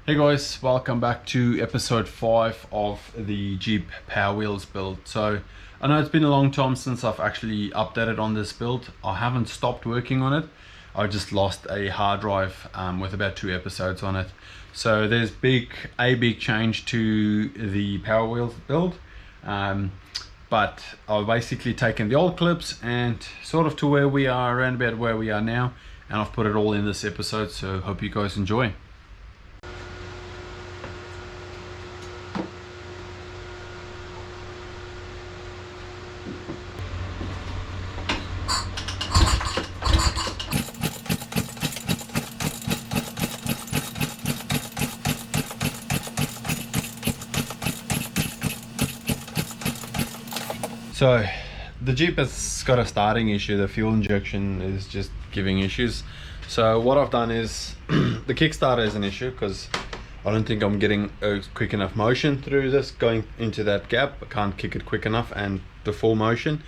Hey guys, welcome back to episode 5 of the Jeep Power Wheels build. So I know it's been a long time since I've actually updated on this build. I haven't stopped working on it. I just lost a hard drive with about 2 episodes on it. So there's a big change to the Power Wheels build. But I've basically taken the old clips and sort of to where we are, around about where we are now, and I've put it all in this episode, so hope you guys enjoy. So the Jeep has got a starting issue. The fuel injection is just giving issues. So what I've done is the Kickstarter is an issue because I don't think I'm getting a quick enough motion through this going into that gap. I can't kick it quick enough and the full motion.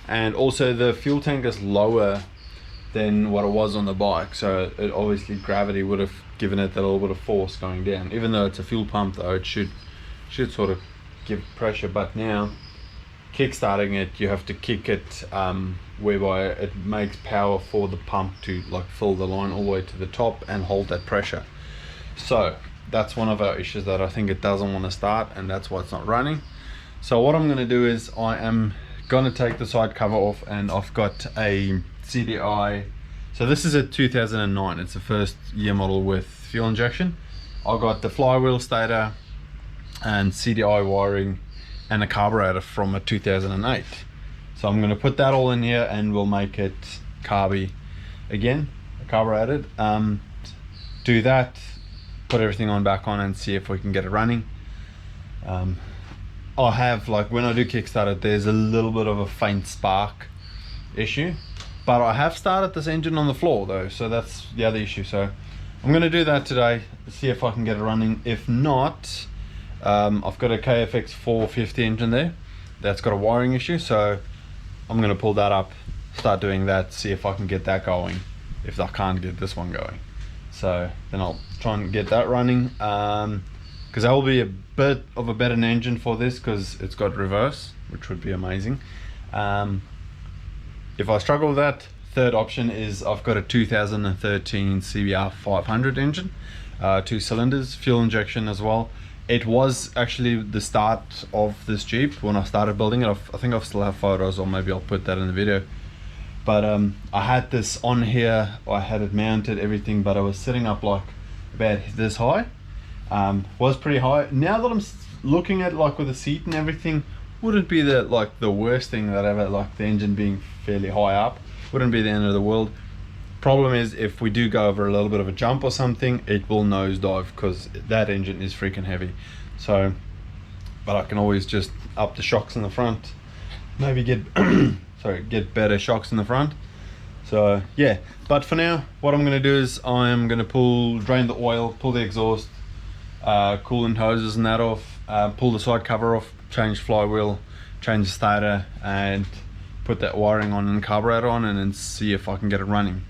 And also the fuel tank is lower than what it was on the bike. So it obviously gravity would have given it that little bit of force going down. Even though it's a fuel pump though, it should sort of give pressure. But now kickstarting it, you have to kick it whereby it makes power for the pump to like fill the line all the way to the top and hold that pressure. So that's one of our issues, that I think it doesn't want to start, and that's why it's not running. So what I'm going to do is I am going to take the side cover off, and I've got a CDI. So this is a 2009, it's the first year model with fuel injection. I've got the flywheel stator and CDI wiring and a carburetor from a 2008. So I'm going to put that all in here and we'll make it carby again, carbureted. Do that, put everything on back on and see if we can get it running. I have, like, when I do Kickstarter, there's a little bit of a faint spark issue, but I have started this engine on the floor though, so that's the other issue. So I'm going to do that today, see if I can get it running. If not, I've got a KFX 450 engine there that's got a wiring issue, so I'm going to pull that up, start doing that, see if I can get that going, if I can't get this one going. So then I'll try and get that running, because that will be a bit of a better engine for this because it's got reverse, which would be amazing. If I struggle with that, third option is I've got a 2013 CBR 500 engine, 2 cylinders, fuel injection as well. It was actually the start of this Jeep when I started building it. I think I still have photos, or maybe I'll put that in the video. But I had this on here, I had it mounted, everything, but I was sitting up like about this high. Was pretty high. Now that I'm looking at, like, with the seat and everything, wouldn't be the worst thing that ever, like the engine being fairly high up, wouldn't be the end of the world. Problem is, if we do go over a little bit of a jump or something, it will nosedive because that engine is freaking heavy. So, but I can always just up the shocks in the front, maybe get get better shocks in the front. So yeah, but for now what I'm going to do is I'm going to drain the oil, pull the exhaust, coolant hoses and that off, pull the side cover off, change flywheel, change the starter, and put that wiring on and carburetor on, and then see if I can get it running.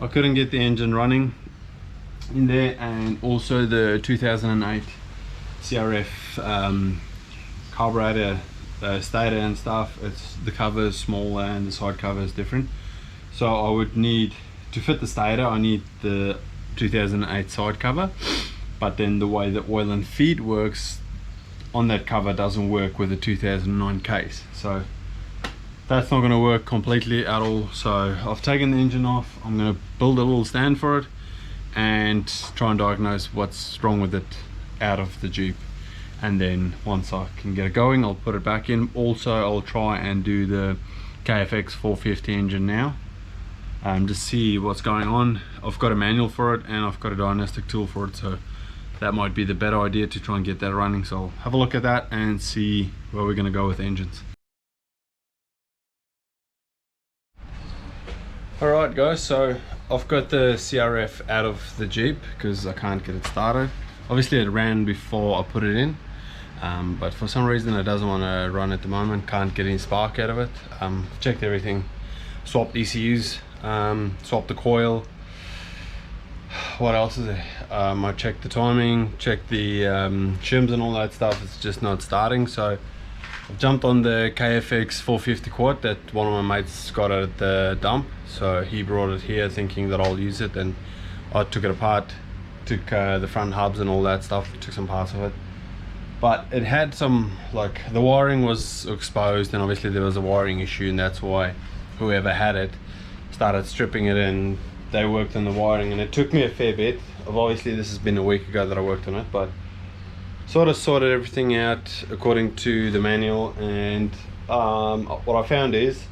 I couldn't get the engine running in there, and also the 2008 CRF carburetor, the stator and stuff, the cover is smaller and the side cover is different. So I would need to fit the stator, I need the 2008 side cover, but then the way the oil and feed works on that cover doesn't work with the 2009 case, so that's not going to work completely at all. So I've taken the engine off. I'm going to build a little stand for it and try and diagnose what's wrong with it out of the Jeep, and then once I can get it going, I'll put it back in. Also, I'll try and do the KFX 450 engine now, just see what's going on. I've got a manual for it and I've got a diagnostic tool for it, so that might be the better idea to try and get that running. So I'll have a look at that and see where we're going to go with engines. Alright guys, so I've got the CRF out of the Jeep because I can't get it started. Obviously it ran before I put it in, but for some reason it doesn't want to run at the moment. Can't get any spark out of it. Checked everything, swapped ECUs, swapped the coil. What else is there? I checked the timing, checked the shims and all that stuff. It's just not starting. So I've jumped on the KFX 450 quad that one of my mates got at the dump. So he brought it here thinking that I'll use it, and I took it apart, took the front hubs and all that stuff, took some parts of it. But it had some, like, the wiring was exposed, and obviously there was a wiring issue, and that's why whoever had it started stripping it and they worked on the wiring, and it took me a fair bit. Obviously this has been a week ago that I worked on it, but sort of sorted everything out according to the manual. And what I found is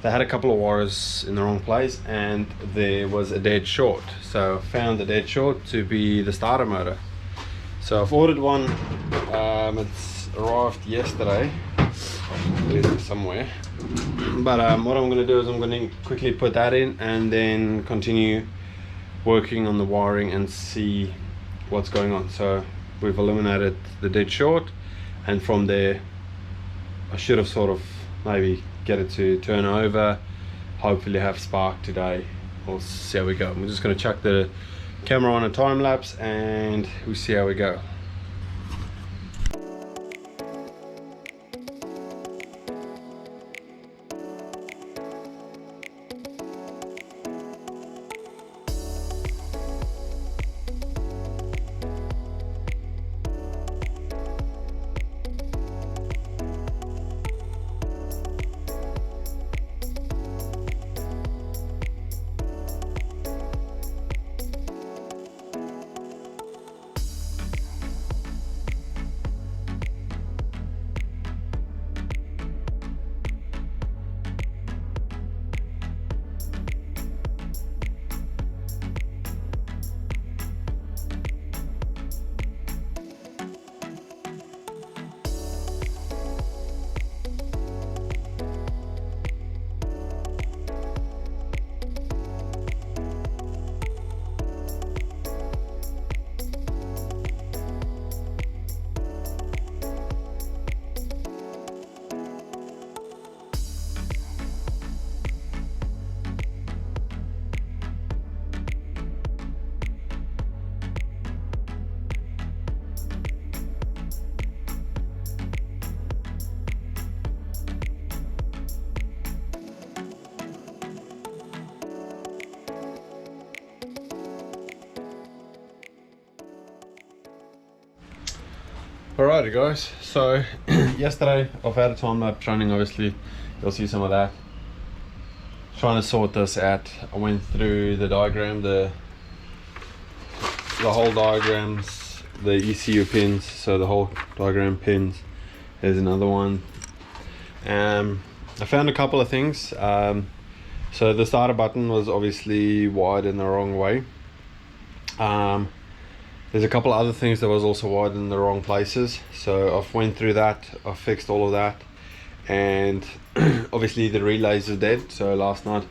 they had a couple of wires in the wrong place and there was a dead short. So I found the dead short to be the starter motor. So I've ordered one. It's arrived yesterday. It's somewhere. But what I'm going to do is I'm going to quickly put that in and then continue working on the wiring and see what's going on. So we've eliminated the dead short, and from there I should have sort of maybe get it to turn over, hopefully have spark today. We'll see how we go. We're just going to chuck the camera on a time lapse and we'll see how we go. Alrighty guys, so yesterday I've had a time lapse running, obviously you'll see some of that. Trying to sort this out. I went through the diagram, the whole diagrams, the ECU pins, so the whole diagram pins. There's another one. I found a couple of things. So the starter button was obviously wired in the wrong way. There's a couple of other things that was also wired in the wrong places, so I've went through that, I've fixed all of that, and obviously the relays are dead. So last night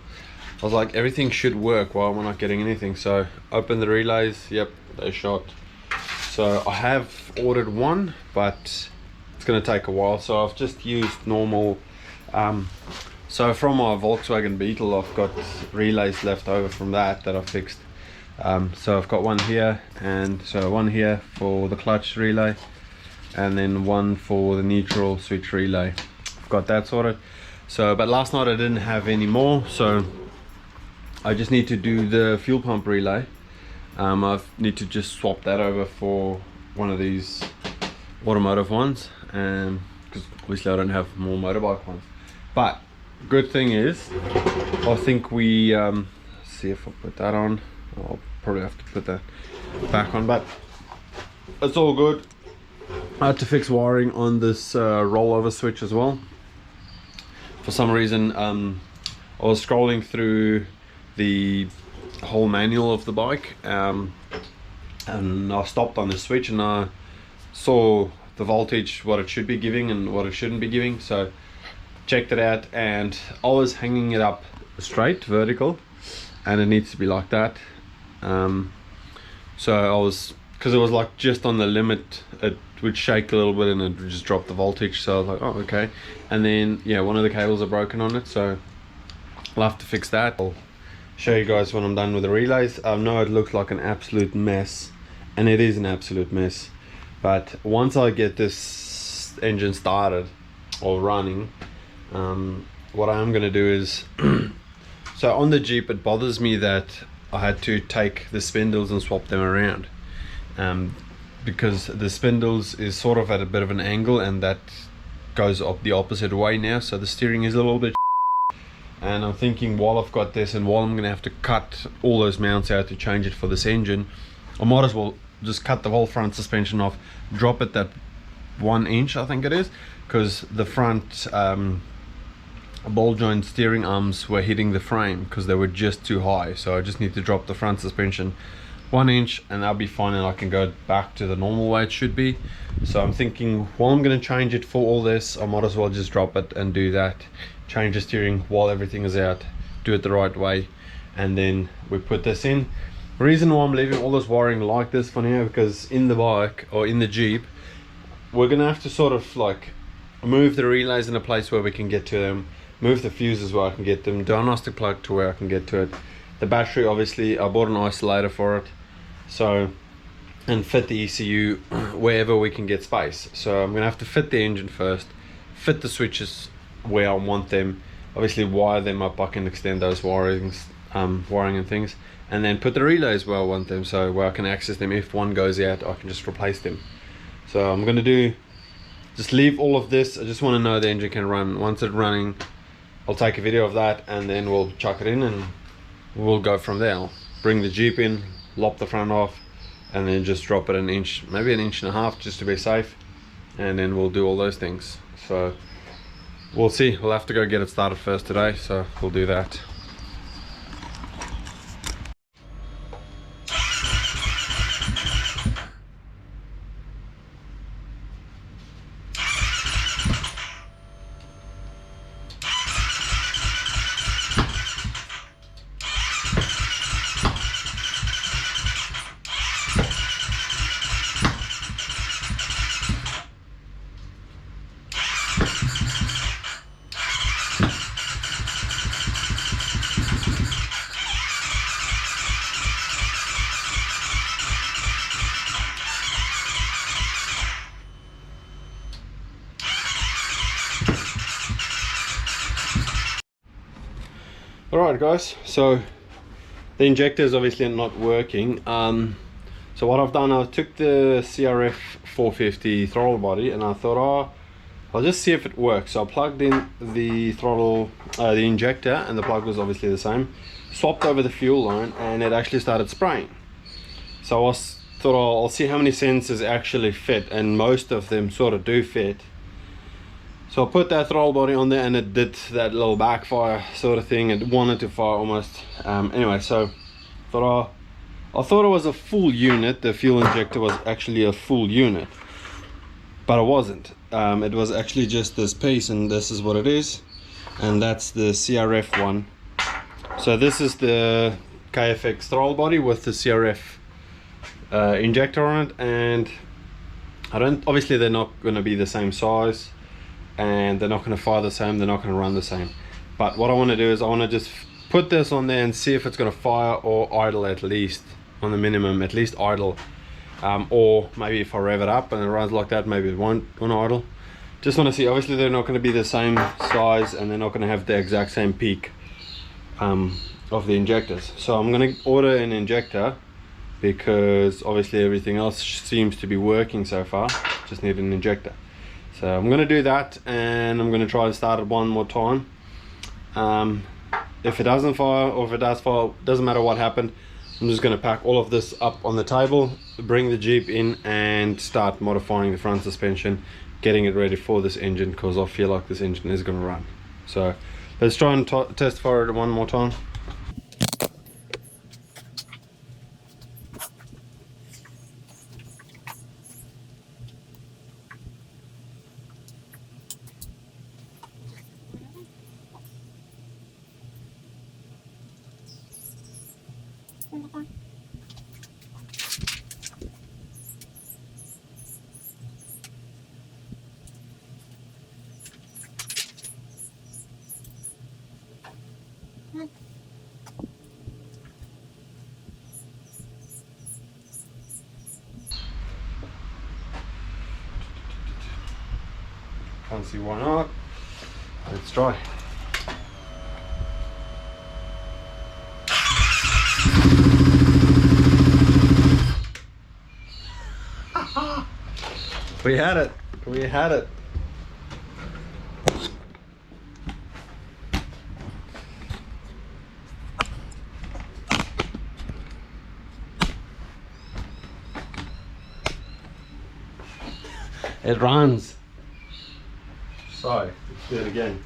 I was like, everything should work, why am I not getting anything? So opened the relays, yep, they shot. So I have ordered one, but it's going to take a while, so I've just used normal So from my Volkswagen Beetle, I've got relays left over from that I fixed. So I've got one here, and so one here for the clutch relay, and then one for the neutral switch relay. I've got that sorted. So, but last night I didn't have any more, so I just need to do the fuel pump relay. I need to just swap that over for one of these automotive ones, because obviously I don't have more motorbike ones. But good thing is, I think we see if I put that on. I'll probably have to put that back on, but it's all good. I had to fix wiring on this rollover switch as well. For some reason, I was scrolling through the whole manual of the bike, and I stopped on the switch and I saw the voltage, what it should be giving and what it shouldn't be giving. So checked it out, and I was hanging it up straight, vertical, and it needs to be like that. So I was, because it was like just on the limit, it would shake a little bit and it would just drop the voltage. So I was like, oh, okay. And then yeah, one of the cables are broken on it, so I'll have to fix that. I'll show you guys when I'm done with the relays. I know it looks like an absolute mess, and it is an absolute mess, but once I get this engine started or running, what I am going to do is so on the Jeep, it bothers me that I had to take the spindles and swap them around, because the spindles is sort of at a bit of an angle, and that goes up the opposite way now, so the steering is a little bit. And I'm thinking, while I've got this and while I'm going to have to cut all those mounts out to change it for this engine, I might as well just cut the whole front suspension off, drop it that 1 inch I think it is, because the front ball joint steering arms were hitting the frame because they were just too high. So I just need to drop the front suspension 1 inch and that'll be fine, and I can go back to the normal way it should be. So I'm thinking, while I'm going to change it for all this, I might as well just drop it and do that, change the steering while everything is out, do it the right way, and then we put this in. The reason why I'm leaving all this wiring like this for now, because in the bike or in the Jeep, we're gonna have to sort of like move the relays in a place where we can get to them, move the fuses where I can get them, diagnostic plug to where I can get to it. The battery, obviously I bought an isolator for it, so, and fit the ECU wherever we can get space. So I'm gonna have to fit the engine first, fit the switches where I want them, obviously wire them up. I can extend those wiring and things, and then put the relays where I want them, so where I can access them. If one goes out, I can just replace them. So I'm gonna just leave all of this. I just want to know the engine can run. Once it's running, I'll take a video of that, and then we'll chuck it in and we'll go from there. I'll bring the Jeep in, lop the front off, and then just drop it an inch, maybe 1.5 inches just to be safe, and then we'll do all those things. So we'll see. We'll have to go get it started first today, so we'll do that. Alright guys, so the injector is obviously not working. So what I've done, I took the CRF 450 throttle body and I thought, oh, I'll just see if it works. So I plugged in the throttle, the injector, and the plug was obviously the same. Swapped over the fuel line and it actually started spraying. So I thought, oh, I'll see how many sensors actually fit, and most of them sort of do fit. So I put that throttle body on there and it did that little backfire sort of thing. It wanted to fire almost. Anyway, so I thought it was a full unit. The fuel injector was actually a full unit, but it wasn't. It was actually just this piece, and this is what it is, and that's the CRF one. So this is the KFX throttle body with the CRF injector on it, and obviously they're not going to be the same size, and they're not going to fire the same, they're not going to run the same, But what I want to do is I want to just put this on there and see if it's going to fire or idle, at least on the minimum, at least idle. Or maybe if I rev it up and it runs like that, maybe it won't idle. Just want to see. Obviously they're not going to be the same size and they're not going to have the exact same peak of the injectors. So I'm going to order an injector, because obviously everything else seems to be working so far. Just need an injector. So I'm going to do that, and I'm going to try to start it one more time. If it doesn't fire, or if it does fire, doesn't matter what happened. I'm just going to pack all of this up on the table, bring the Jeep in and start modifying the front suspension, getting it ready for this engine, because I feel like this engine is going to run. So let's try and test fire it one more time. Can't see why not. Let's try. We had it. We had it. It runs. So, let's do it again.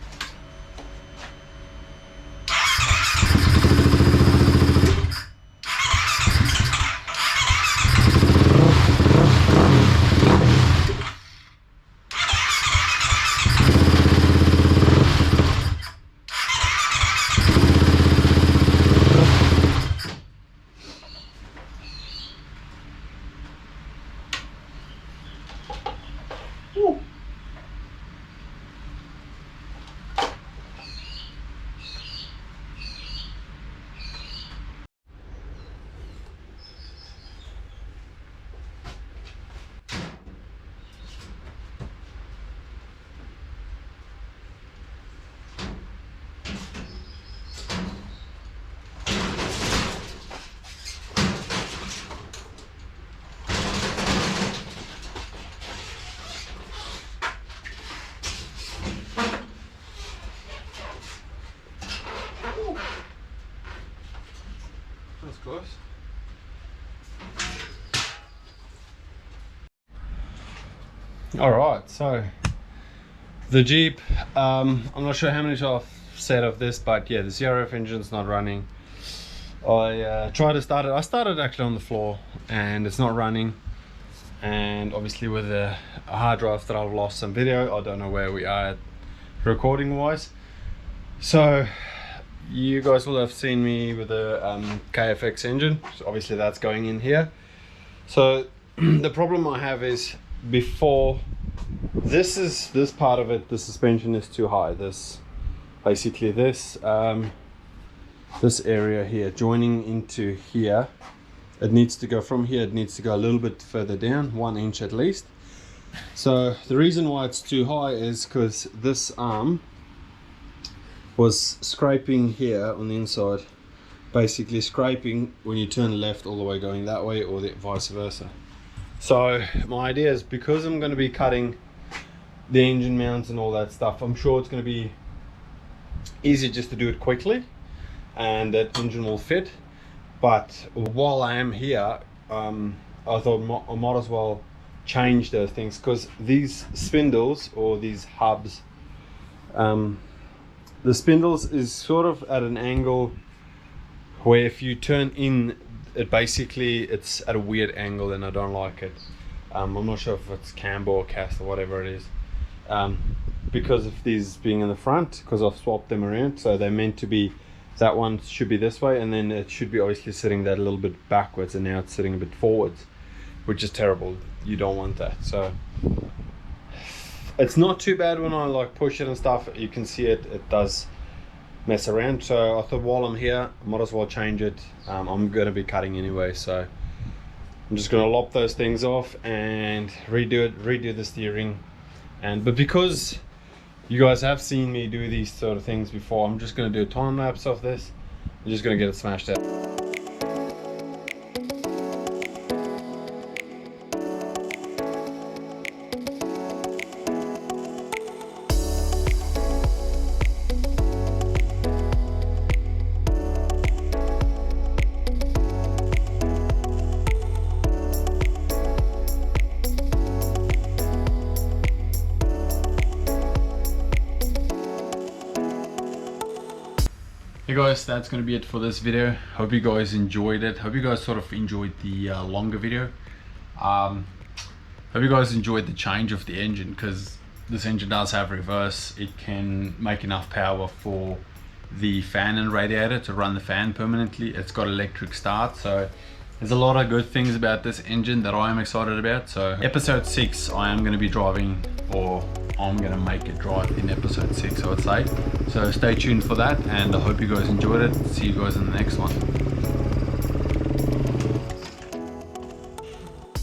That's close. Alright, so the Jeep, I'm not sure how many times I've said of this, but yeah, the CRF engine's not running. I tried to start it. I started actually on the floor and it's not running, and obviously with a hard drive that I've lost some video, I don't know where we are recording wise. So you guys will have seen me with the KFX engine, so obviously that's going in here. So the problem I have is, before this part of it, the suspension is too high. This basically this area here joining into here, it needs to go from here, it needs to go a little bit further down, 1 inch at least. So the reason why it's too high is because this arm was scraping here on the inside, basically scraping when you turn left all the way going that way, or the vice versa. So my idea is, because I'm going to be cutting the engine mounts and all that stuff, I'm sure it's going to be easy just to do it quickly and that engine will fit. But while I am here, I thought I might as well change those things, because these spindles, or these hubs, the spindles is sort of at an angle where if you turn in, it basically, it's at a weird angle and I don't like it. I'm not sure if it's camber or cast or whatever it is, because of these being in the front, because I've swapped them around. So they're meant to be, that one should be this way, and then it should be obviously sitting that a little bit backwards, and now it's sitting a bit forwards, which is terrible. You don't want that. So it's not too bad when I like push it and stuff. You can see it does mess around. So I thought while I'm here, I might as well change it. I'm going to be cutting anyway, so I'm just going to lop those things off and redo the steering. But because you guys have seen me do these sort of things before, I'm just going to do a time lapse of this. I'm just going to get it smashed out. Hey guys, that's going to be it for this video. Hope you guys enjoyed it. Hope you guys sort of enjoyed the longer video. Hope you guys enjoyed the change of the engine, because this engine does have reverse. It can make enough power for the fan and radiator to run the fan permanently. It's got electric start, so there's a lot of good things about this engine that I am excited about. So episode 6 I am going to be driving, or I'm going to make it drive in episode 6, I would say. So stay tuned for that, and I hope you guys enjoyed it. See you guys in the next one.